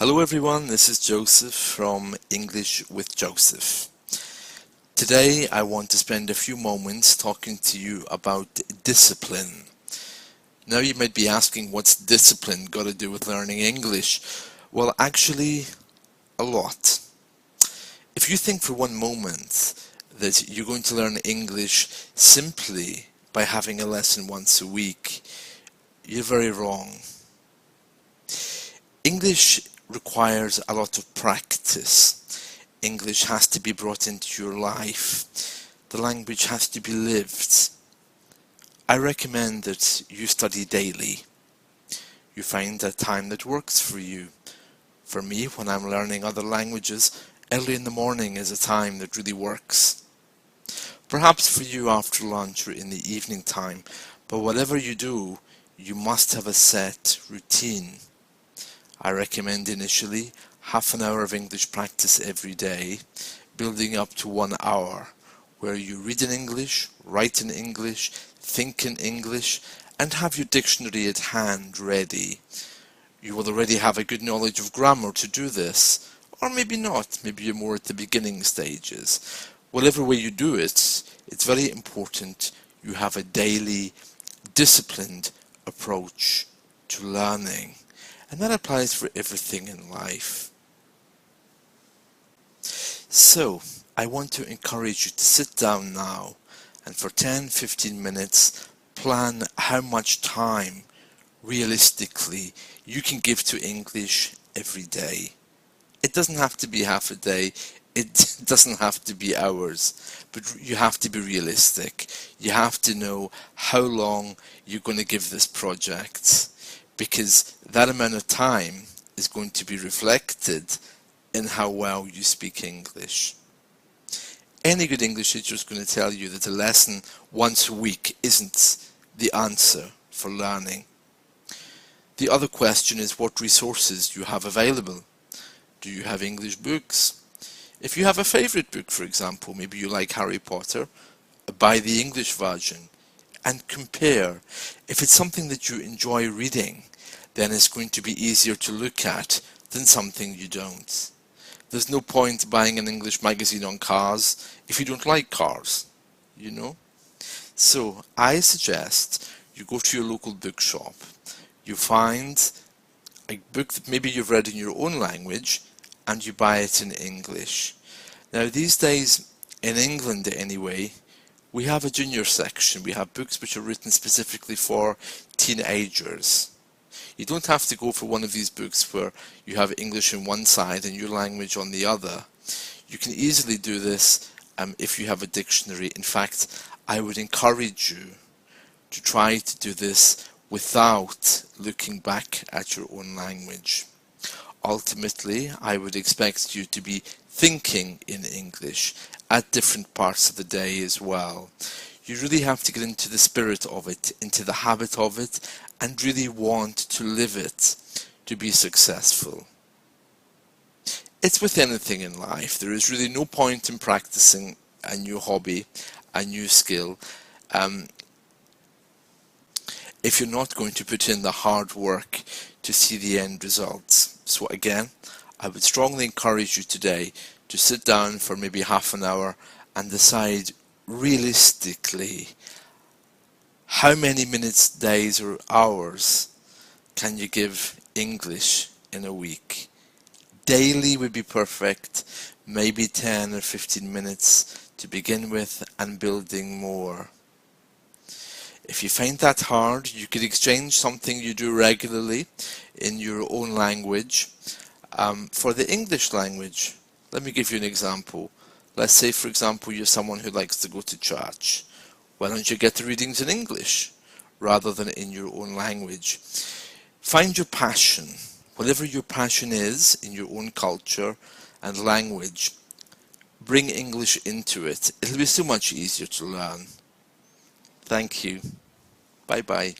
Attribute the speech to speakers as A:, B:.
A: Hello everyone, this is Joseph from English with Joseph. Today I want to spend a few moments talking to you about discipline. Now you might be asking, what's discipline got to do with learning English? Well, actually, a lot. If you think for one moment that you're going to learn English simply by having a lesson once a week, you're very wrong. English requires a lot of practice. English has to be brought into your life. The language has to be lived. I recommend that you study daily. You find a time that works for you. For me, when I'm learning other languages, early in the morning is a time that really works. Perhaps for you after lunch or in the evening time, but whatever you do, you must have a set routine. I recommend initially half an hour of English practice every day, building up to 1 hour, where you read in English, write in English, think in English, and have your dictionary at hand ready. You will already have a good knowledge of grammar to do this, or maybe not, maybe you're more at the beginning stages. Whatever way you do it, it's very important you have a daily, disciplined approach to learning. And that applies for everything in life. So, I want to encourage you to sit down now and for 10-15 minutes plan how much time, realistically, you can give to English every day. It doesn't have to be half a day, it doesn't have to be hours, but you have to be realistic. You have to know how long you're going to give this project, because that amount of time is going to be reflected in how well you speak English. Any good English teacher is going to tell you that a lesson once a week isn't the answer for learning. The other question is what resources you have available. Do you have English books? If you have a favorite book, for example, maybe you like Harry Potter, buy the English version and compare. If it's something that you enjoy reading, then it's going to be easier to look at than something you don't. There's no point buying an English magazine on cars if you don't like cars, you know? So I suggest you go to your local bookshop, you find a book that maybe you've read in your own language, and you buy it in English. Now these days, in England anyway, we have a junior section. We have books which are written specifically for teenagers. You don't have to go for one of these books where you have English on one side and your language on the other. You can easily do this if you have a dictionary. In fact, I would encourage you to try to do this without looking back at your own language. Ultimately, I would expect you to be thinking in English at different parts of the day as well. You really have to get into the spirit of it, into the habit of it, and really want to live it to be successful. It's with anything in life. There is really no point in practicing a new hobby, a new skill, if you're not going to put in the hard work to see the end results. So again, I would strongly encourage you today to sit down for maybe half an hour and decide realistically how many minutes, days or hours can you give English in a week. Daily would be perfect, maybe 10 or 15 minutes to begin with and building more. If you find that hard, you could exchange something you do regularly in your own language for the English language. Let me give you an example. Let's say, for example, you're someone who likes to go to church. Why don't you get the readings in English rather than in your own language? Find your passion. Whatever your passion is in your own culture and language, bring English into it. It'll be so much easier to learn. Thank you. Bye bye.